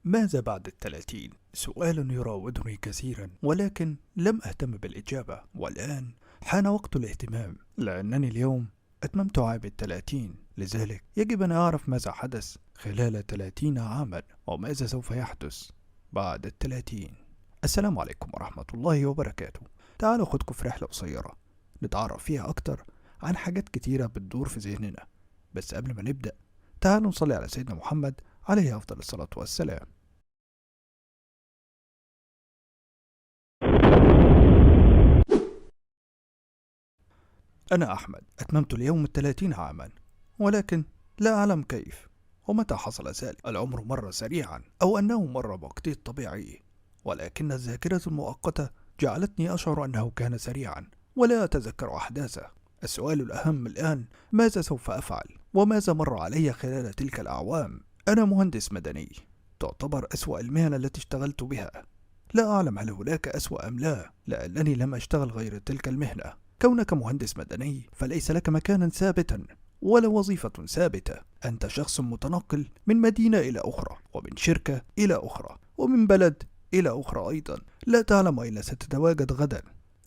ماذا بعد الثلاثين؟ سؤال يراودني كثيرا، ولكن لم أهتم بالإجابة. والآن حان وقت الاهتمام، لأنني اليوم أتممت عام الثلاثين. لذلك يجب أن أعرف ماذا حدث خلال 30 عاما، وماذا سوف يحدث بعد الثلاثين. السلام عليكم ورحمة الله وبركاته. تعالوا خدكم في رحلة قصيرة نتعرف فيها أكتر عن حاجات كتيرة بتدور في ذهننا. بس قبل ما نبدأ، تعالوا نصلي على سيدنا محمد عليه أفضل الصلاة والسلام. أنا أحمد، أتممت اليوم 30 عاما، ولكن لا أعلم كيف ومتى حصل ذلك. العمر مر سريعا، أو أنه مر بوقته الطبيعي، ولكن الذاكرة المؤقتة جعلتني أشعر أنه كان سريعا ولا أتذكر أحداثه. السؤال الأهم الآن: ماذا سوف أفعل؟ وماذا مر علي خلال تلك الأعوام؟ أنا مهندس مدني، تعتبر أسوأ المهن التي اشتغلت بها. لا أعلم هل هناك أسوأ أم لا، لأنني لم أشتغل غير تلك المهنة. كونك مهندس مدني فليس لك مكانا ثابتا ولا وظيفة ثابتة. أنت شخص متنقل من مدينة إلى أخرى، ومن شركة إلى أخرى، ومن بلد إلى أخرى أيضا. لا تعلم أين ستتواجد غدا.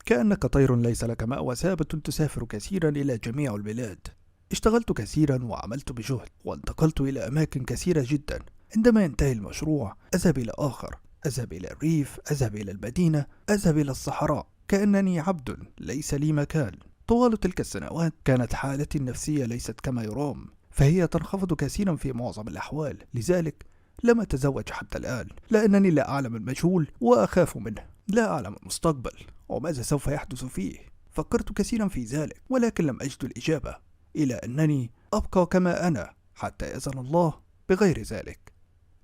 كأنك طير ليس لك مأوى ثابت، تسافر كثيرا إلى جميع البلاد. اشتغلت كثيرا وعملت بجهد، وانتقلت إلى أماكن كثيرة جدا. عندما ينتهي المشروع أذهب إلى آخر، أذهب إلى الريف، أذهب إلى المدينة، أذهب إلى الصحراء. كأنني عبد ليس لي مكان. طوال تلك السنوات كانت حالتي النفسية ليست كما يرام، فهي تنخفض كثيرا في معظم الأحوال. لذلك لم أتزوج حتى الآن، لأنني لا أعلم المجهول وأخاف منه. لا أعلم المستقبل وماذا سوف يحدث فيه. فكرت كثيرا في ذلك، ولكن لم أجد الإجابة، إلى أنني أبقى كما أنا حتى يأذن الله بغير ذلك.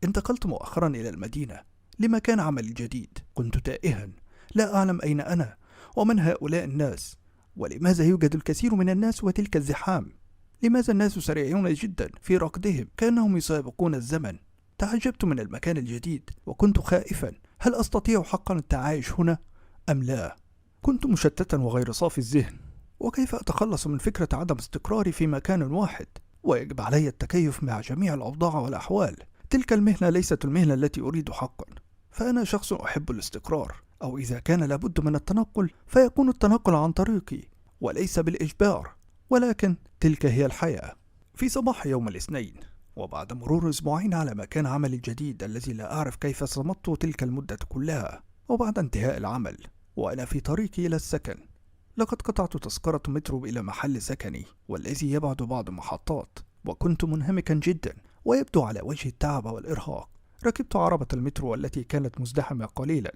انتقلت مؤخرا إلى المدينة لمكان عملي جديد. كنت تائها، لا أعلم أين أنا ومن هؤلاء الناس، ولماذا يوجد الكثير من الناس وتلك الزحام. لماذا الناس سريعون جدا في ركضهم كأنهم يسابقون الزمن. تعجبت من المكان الجديد، وكنت خائفا، هل أستطيع حقا التعايش هنا أم لا؟ كنت مشتتا وغير صافي الذهن، وكيف أتخلص من فكرة عدم استقراري في مكان واحد؟ ويجب علي التكيف مع جميع الأوضاع والأحوال. تلك المهنة ليست المهنة التي أريد حقا، فأنا شخص أحب الاستقرار، أو إذا كان لابد من التنقل فيكون التنقل عن طريقي وليس بالإجبار. ولكن تلك هي الحياة. في صباح يوم الاثنين، وبعد مرور أسبوعين على مكان عملي الجديد الذي لا أعرف كيف صمدت تلك المدة كلها، وبعد انتهاء العمل وأنا في طريقي إلى السكن، لقد قطعت تذكرة مترو إلى محل سكني، والذي يبعد بعض محطات، وكنت منهمكا جدا ويبدو على وجه التعب والإرهاق. ركبت عربة المترو التي كانت مزدحمة قليلا،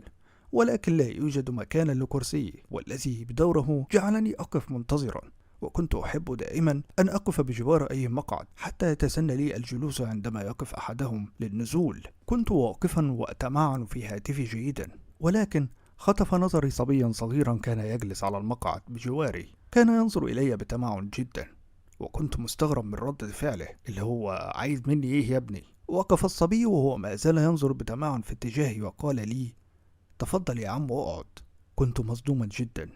ولكن لا يوجد مكان لكرسي، والذي بدوره جعلني أقف منتظرا. وكنت أحب دائما أن أقف بجوار أي مقعد حتى يتسنى لي الجلوس عندما يقف أحدهم للنزول. كنت واقفا وأتمعن في هاتفي جيدا، ولكن خطف نظري صبيا صغيرا كان يجلس على المقعد بجواري. كان ينظر إلي بتمعن جدا، وكنت مستغرب من رد فعله اللي هو عايز مني إيه يا ابني. وقف الصبي وهو ما زال ينظر بتمعن في اتجاهي، وقال لي: تفضل يا عم واقعد. كنت مصدوما جدا.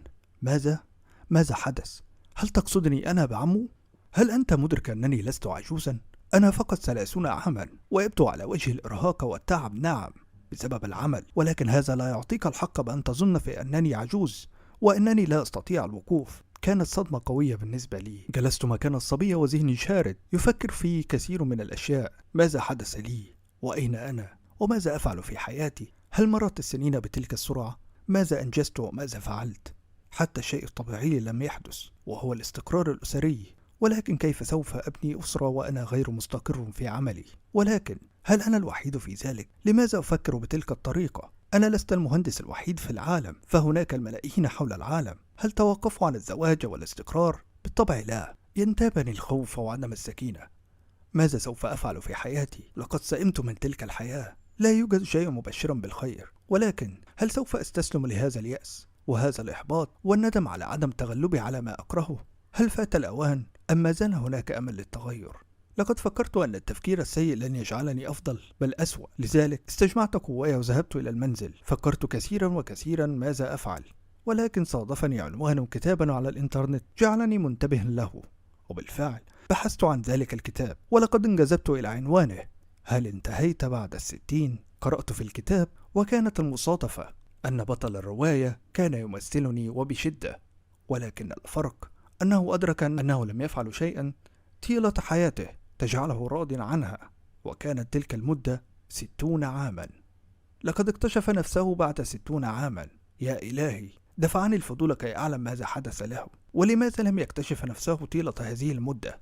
ماذا حدث؟ هل تقصدني أنا بعمو؟ هل أنت مدرك أنني لست عجوزا؟ أنا فقط 30 عاما، ويبدو على وجه الإرهاق والتعب، نعم بسبب العمل، ولكن هذا لا يعطيك الحق بأن تظن في أنني عجوز وأنني لا أستطيع الوقوف. كانت صدمة قوية بالنسبة لي. جلست مكان الصبي وذهني شارد يفكر في كثير من الأشياء. ماذا حدث لي؟ وأين أنا؟ وماذا أفعل في حياتي؟ هل مرت السنين بتلك السرعة؟ ماذا أنجزت وماذا فعلت؟ حتى الشيء الطبيعي لم يحدث، وهو الاستقرار الأسري. ولكن كيف سوف أبني أسرة وأنا غير مستقر في عملي؟ ولكن هل أنا الوحيد في ذلك؟ لماذا أفكر بتلك الطريقة؟ أنا لست المهندس الوحيد في العالم، فهناك الملايين حول العالم. هل توقفوا عن الزواج والاستقرار؟ بالطبع لا. ينتابني الخوف وعدم السكينة. ماذا سوف أفعل في حياتي؟ لقد سئمت من تلك الحياة. لا يوجد شيء مبشرا بالخير، ولكن هل سوف أستسلم لهذا اليأس وهذا الإحباط والندم على عدم تغلبي على ما أكرهه؟ هل فات الأوان أم ما زال هناك أمل للتغير؟ لقد فكرت أن التفكير السيء لن يجعلني أفضل بل أسوأ. لذلك استجمعت قواي وذهبت إلى المنزل. فكرت كثيرا وكثيرا ماذا أفعل، ولكن صادفني عنوان كتاب على الإنترنت جعلني منتبه له، وبالفعل بحثت عن ذلك الكتاب ولقد انجذبت إلى عنوانه: هل انتهيت بعد 60؟ قرأت في الكتاب وكانت المصادفة أن بطل الرواية كان يمثلني وبشدة، ولكن الفرق أنه أدرك أنه لم يفعل شيئا طيلة حياته تجعله راض عنها، وكانت تلك المدة 60 عاما. لقد اكتشف نفسه بعد 60 عاما. يا إلهي، دفعني الفضول كي أعلم ماذا حدث له، ولماذا لم يكتشف نفسه طيلة هذه المدة.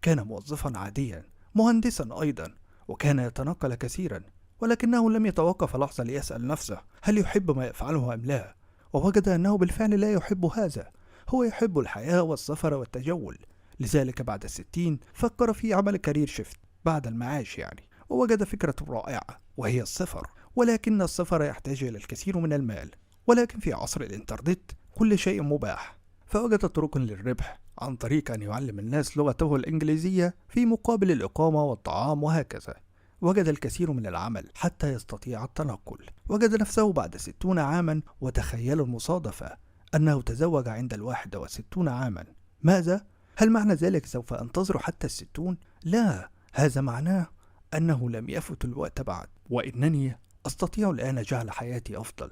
كان موظفا عاديا، مهندسا أيضا، وكان يتنقل كثيرا، ولكنه لم يتوقف لحظة ليسأل نفسه هل يحب ما يفعله أم لا، ووجد أنه بالفعل لا يحب هذا. هو يحب الحياة والسفر والتجول. لذلك بعد 60 فكر في عمل كارير شيفت بعد المعاش يعني، ووجد فكرة رائعة وهي السفر. ولكن السفر يحتاج إلى الكثير من المال، ولكن في عصر الإنترنت كل شيء مباح. فوجد طرقا للربح عن طريق أن يعلم الناس لغته الإنجليزية في مقابل الإقامة والطعام وهكذا. وجد الكثير من العمل حتى يستطيع التنقل. وجد نفسه بعد 60 عاما، وتخيلوا المصادفة أنه تزوج عند 61 عاما. ماذا؟ هل معنى ذلك سوف أنتظر حتى 60؟ لا، هذا معناه أنه لم يفت الوقت بعد، وإنني أستطيع الآن جعل حياتي أفضل،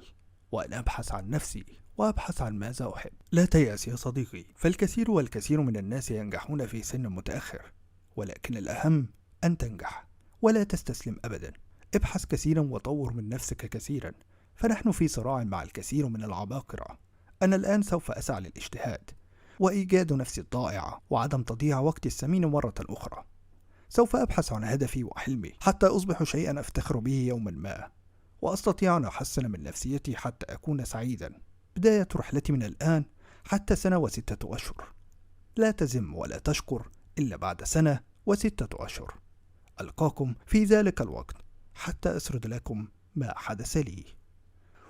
وأن أبحث عن نفسي وأبحث عن ماذا أحب. لا تيأس يا صديقي، فالكثير والكثير من الناس ينجحون في سن متأخر، ولكن الأهم أن تنجح ولا تستسلم أبدا. ابحث كثيرا وطور من نفسك كثيرا، فنحن في صراع مع الكثير من العباقرة. أنا الآن سوف أسعى للاجتهاد وإيجاد نفسي الضائعة وعدم تضييع وقتي الثمين مرة أخرى. سوف أبحث عن هدفي وحلمي حتى أصبح شيئا أفتخر به يوما ما، وأستطيع أن أحسن من نفسيتي حتى أكون سعيدا. بداية رحلتي من الآن حتى 1 و6 أشهر. لا تزم ولا تشكر إلا بعد 1 و6 أشهر. ألقاكم في ذلك الوقت حتى أسرد لكم ما حدث لي.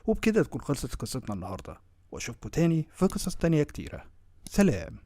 وبكده تكون خلصت قصتنا النهاردة، وأشوفكم تاني في قصص تانية كتيرة. سلام.